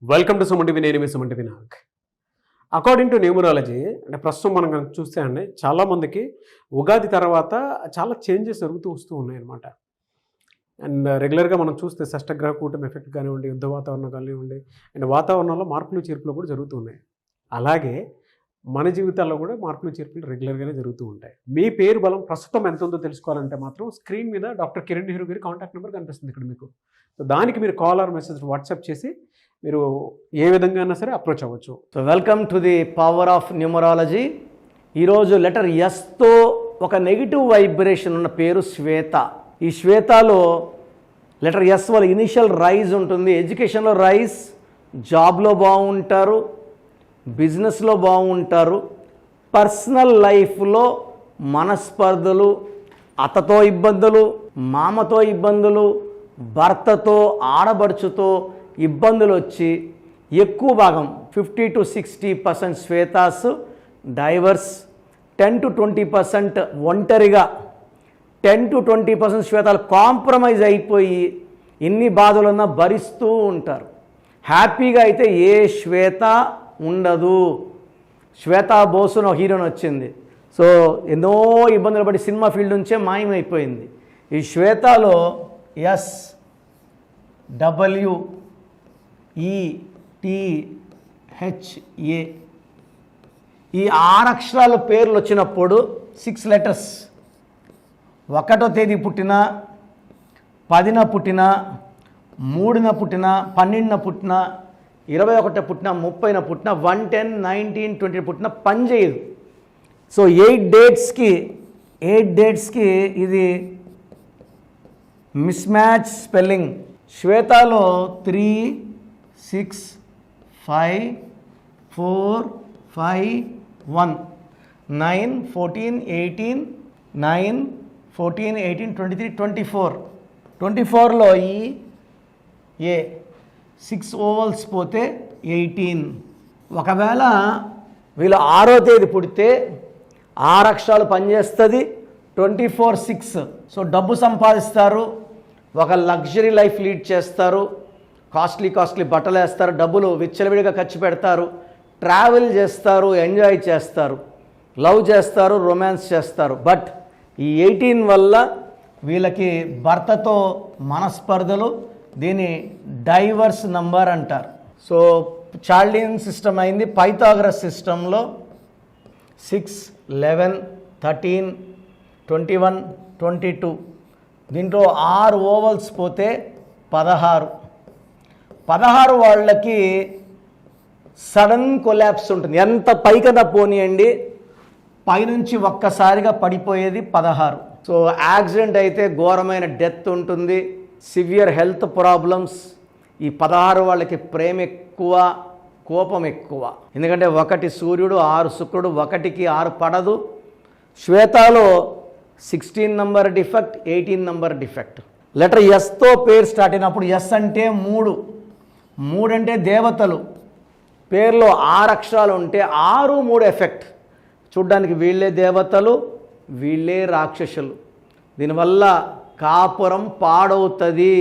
Welcome to Suman TV. నేను మీ Suman TV Nag. According to numerology అంటే ప్రస్తుతం మనం కనుక చూస్తే అండి చాలామందికి ఉగాది తర్వాత చాలా చేంజెస్ జరుగుతూ వస్తూ ఉన్నాయి అన్నమాట. అండ్ రెగ్యులర్గా మనం చూస్తే షష్టగ్రహ కూటమి ఎఫెక్ట్ కానివ్వండి, యుద్ధ వాతావరణం కానివ్వండి, అండ్ వాతావరణంలో మార్పులు చేర్పులు కూడా జరుగుతూ ఉన్నాయి. అలాగే మన జీవితాల్లో కూడా మార్పులు చేర్పులు రెగ్యులర్గానే జరుగుతూ ఉంటాయి. మీ పేరు బలం ప్రస్తుతం ఎంత ఉందో తెలుసుకోవాలంటే మాత్రం స్క్రీన్ మీద డాక్టర్ కిరణ్ నెహ్రూ గారి కాంటాక్ట్ నెంబర్ కనిపిస్తుంది ఇక్కడ మీకు. సో దానికి మీరు కాల్ ఆర్ మెసేజ్ వాట్సాప్ చేసి మీరు ఏ విధంగా అయినా సరే అప్రోచ్ అవ్వచ్చు. So welcome to the power of numerology. ఈరోజు లెటర్ ఎస్తో ఒక నెగిటివ్ వైబ్రేషన్ ఉన్న పేరు శ్వేత. ఈ శ్వేతలో లెటర్ ఎస్ వల్ల ఇనిషియల్ రైజ్ ఉంటుంది. ఎడ్యుకేషన్లో రైజ్, జాబ్లో బాగుంటారు, బిజినెస్లో బాగుంటారు, పర్సనల్ లైఫ్లో మనస్పర్ధలు, అత్తతో ఇబ్బందులు, మామతో ఇబ్బందులు, భర్తతో ఆడబడుచుతో ఇబ్బందులు వచ్చి ఎక్కువ భాగం 50 to 60% శ్వేతాస్ డైవర్స్, 10 to 20% ఒంటరిగా, 10 to 20% శ్వేతాలు కాంప్రమైజ్ అయిపోయి ఎన్ని బాధలున్నా భరిస్తూ ఉంటారు. హ్యాపీగా అయితే ఏ శ్వేత ఉండదు. శ్వేతా బోసును హీరోయిన్ వచ్చింది. సో ఎన్నో ఇబ్బందులు పడి సినిమా ఫీల్డ్ నుంచే మాయమైపోయింది. ఈ శ్వేతలో SWETHA ఈ 6 అక్షరాల పేర్లు వచ్చినప్పుడు 6 letters, 1వ తేదీ పుట్టిన, 10న పుట్టిన, 3న పుట్టిన, 12న పుట్టిన, 21న పుట్టిన, 30న పుట్టిన, 1, 10, 19, 20 పుట్టిన పని చేయదు. సో 8 డేట్స్కి ఇది మిస్ మ్యాచ్ స్పెల్లింగ్. శ్వేతలో 3, 6, 5, 4, 5, 1, 9, 14, 18, 9, 14, 18, 23, 24. 24లో ఈ 6 ఓవల్స్ పోతే 18. ఒకవేళ వీళ్ళు 6వ తేదీ పుడితే 6 అక్షరాలు పనిచేస్తుంది. 24, 6. సో డబ్బు సంపాదిస్తారు, ఒక లగ్జరీ లైఫ్ లీడ్ చేస్తారు, కాస్ట్లీ బట్టలు వేస్తారు, డబ్బులు విచ్చలవిడిగా ఖర్చు పెడతారు, ట్రావెల్ చేస్తారు, ఎంజాయ్ చేస్తారు, లవ్ చేస్తారు, రొమాన్స్ చేస్తారు. బట్ ఈ 18 వల్ల వీళ్ళకి భర్తతో మనస్పర్ధలు, దీన్ని డైవర్స్ నంబర్ అంటారు. సో చాల్డియన్ సిస్టమ్ అయింది. పైథాగరస్ సిస్టంలో 6, 11, 13, 21, 22 దీంట్లో 6 ఓవల్స్ పోతే 16 వాళ్ళకి సడన్ కొలాప్స్ ఉంటుంది. ఎంత పైకన్నా పోనీయండి, పైనుంచి ఒక్కసారిగా పడిపోయేది 16. సో యాక్సిడెంట్ అయితే ఘోరమైన డెత్ ఉంటుంది, సివియర్ హెల్త్ ప్రాబ్లమ్స్. ఈ 16 వాళ్ళకి ప్రేమ ఎక్కువ, కోపం ఎక్కువ. ఎందుకంటే 1 సూర్యుడు, 6 శుక్రుడు, 1కి 6 పడదు. శ్వేతలో 16 number defect, 18 number defect. Letter ఎస్తో పేరు స్టార్ట్ అయినప్పుడు ఎస్ అంటే 3 అంటే దేవతలు. పేరులో 6 అక్షరాలు ఉంటే 6, 3 ఎఫెక్ట్. చూడ్డానికి వీళ్ళే దేవతలు, వీళ్ళే రాక్షసులు. దీనివల్ల కాపురం పాడవుతుంది,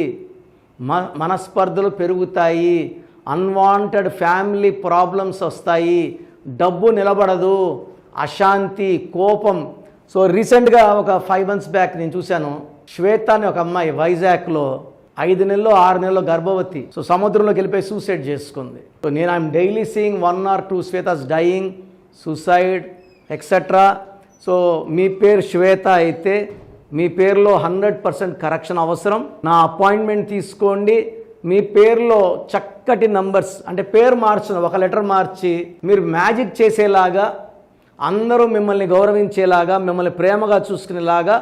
మనస్పర్ధలు పెరుగుతాయి, అన్వాంటెడ్ ఫ్యామిలీ ప్రాబ్లమ్స్ వస్తాయి, డబ్బు నిలబడదు, అశాంతి, కోపం. సో రీసెంట్గా ఒక 5 months బ్యాక్ నేను చూశాను, శ్వేత అని ఒక అమ్మాయి వైజాగ్లో 5 నెలలు 6 నెలలు గర్భవతి. సో సముద్రంలోకి వెళ్ళిపోయి సూసైడ్ చేసుకుంది. సో నేను I'm daily seeing 1 or 2 Shwetas dying, suicide etcetera. So మీ పేరు శ్వేత అయితే మీ పేరులో 100% కరెక్షన్ అవసరం. నా అపాయింట్మెంట్ తీసుకోండి. మీ పేరులో చక్కటి నంబర్స్, అంటే పేరు మార్చిన ఒక లెటర్ మార్చి మీరు మ్యాజిక్ చేసేలాగా, అందరూ మిమ్మల్ని గౌరవించేలాగా, మిమ్మల్ని ప్రేమగా చూసుకునేలాగా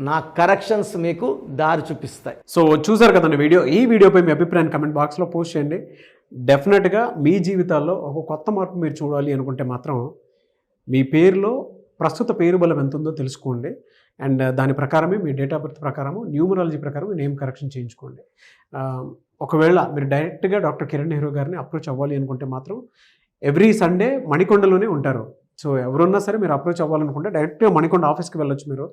నా కరెక్షన్స్ మీకు దారి చూపిస్తాయి. సో చూసారు కదండి వీడియో. ఈ వీడియోపై మీ అభిప్రాయాన్ని కమెంట్ బాక్స్లో పోస్ట్ చేయండి. డెఫినెట్గా మీ జీవితాల్లో ఒక కొత్త మార్పు మీరు చూడాలి అనుకుంటే మాత్రం మీ పేరులో ప్రస్తుత పేరు బలం ఎంత ఉందో తెలుసుకోండి. అండ్ దాని ప్రకారమే మీ డేట్ ఆఫ్ బర్త్ ప్రకారము, న్యూమరాలజీ ప్రకారం నేమ్ కరెక్షన్ చేయించుకోండి. ఒకవేళ మీరు డైరెక్ట్గా డాక్టర్ కిరణ్ నెహ్రూ గారిని అప్రోచ్ అవ్వాలి అనుకుంటే మాత్రం ఎవ్రీ సండే మణికొండలోనే ఉంటారు. సో ఎవరున్నా సరే మీరు అప్రోచ్ అవ్వాలనుకుంటే డైరెక్ట్గా మణికొండ ఆఫీస్కి వెళ్ళొచ్చు మీరు.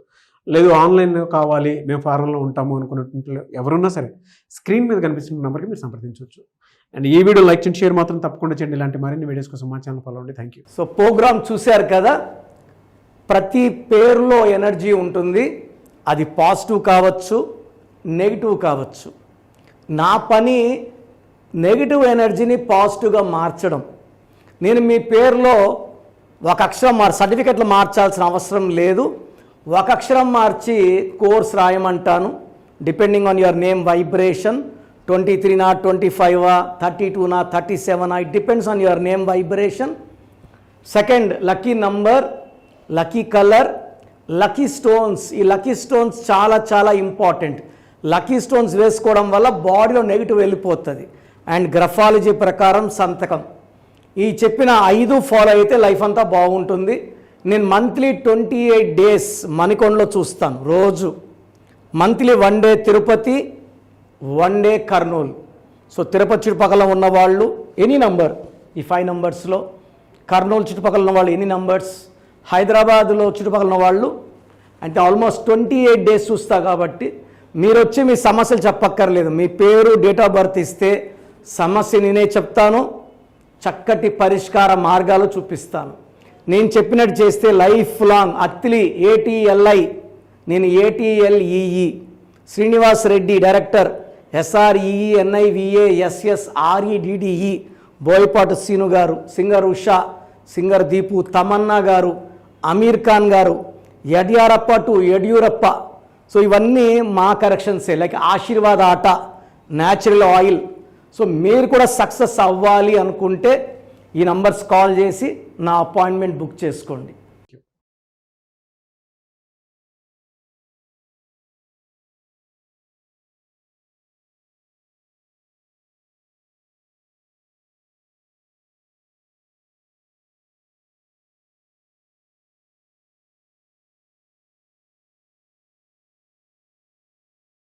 లేదు ఆన్లైన్ కావాలి మేము ఫారెన్లో ఉంటాము అనుకున్నటువంటి ఎవరున్నా సరే స్క్రీన్ మీద కనిపిస్తున్న నెంబర్కి మీరు సంప్రదించవచ్చు. అండ్ ఈ వీడియో లైక్ చేయండి, షేర్ మాత్రం తప్పకుండా చేయండి. ఇలాంటి మరిన్ని వీడియోస్ కోసం మా ఛానల్ ఫాలో అవ్వండి. Thank you. సో ప్రోగ్రామ్ చూశారు కదా, ప్రతి పేరులో ఎనర్జీ ఉంటుంది. అది పాజిటివ్ కావచ్చు, నెగిటివ్ కావచ్చు. నా పని నెగిటివ్ ఎనర్జీని పాజిటివ్గా మార్చడం. నేను మీ పేరులో ఒక అక్షరం సర్టిఫికెట్లు మార్చాల్సిన అవసరం లేదు. ఒక అక్షరం మార్చి కోర్స్ రాయమంటాను. Depending on your name vibration, 23 25 32 37 it depends on your name vibration. Second, lucky number, lucky colour, lucky stones. ఈ లక్కీ స్టోన్స్ చాలా చాలా ఇంపార్టెంట్. లక్కీ స్టోన్స్ వేసుకోవడం వల్ల బాడీలో నెగిటివ్ వెళ్ళిపోతుంది. అండ్ గ్రఫాలజీ ప్రకారం సంతకం. ఈ చెప్పిన 5 ఫాలో అయితే లైఫ్ అంతా బాగుంటుంది. నేను మంత్లీ 28 డేస్ మణికొండలో చూస్తాను రోజు. Monthly 1 day Tirupati, 1 day Kurnool. So Tirupati చుట్టుపక్కల ఉన్నవాళ్ళు ఎనీ నంబర్, ఈ 5 నంబర్స్లో, కర్నూలు చుట్టుపక్కల ఉన్నవాళ్ళు ఎనీ నంబర్స్, హైదరాబాద్లో చుట్టుపక్కల ఉన్నవాళ్ళు అంటే ఆల్మోస్ట్ 28 డేస్ చూస్తా. కాబట్టి మీరు వచ్చి మీ సమస్యలు చెప్పక్కర్లేదు. మీ పేరు, డేట్ ఆఫ్ బర్త్ ఇస్తే సమస్య నేనే చెప్తాను, చక్కటి పరిష్కార మార్గాలు చూపిస్తాను. నేను చెప్పినట్టు చేస్తే లైఫ్ లాంగ్. అత్తిలి ATLI, నేను ATLEE, Srinivas Reddy director, SREENIVASSREDDE, Boyapati Seenu గారు, సింగర్ ఉషా, సింగర్ దీపు, తమన్నా గారు, అమీర్ ఖాన్ గారు, యడ్యారప్ప టు యడ్యూరప్ప. సో ఇవన్నీ మా కరెక్షన్సే. లైక్ ఆశీర్వాద్ ఆట, న్యాచురల్ ఆయిల్. సో మీరు కూడా సక్సెస్ అవ్వాలి అనుకుంటే ఈ నంబర్స్ కాల్ చేసి నా అపాయింట్మెంట్ బుక్ చేసుకోండి.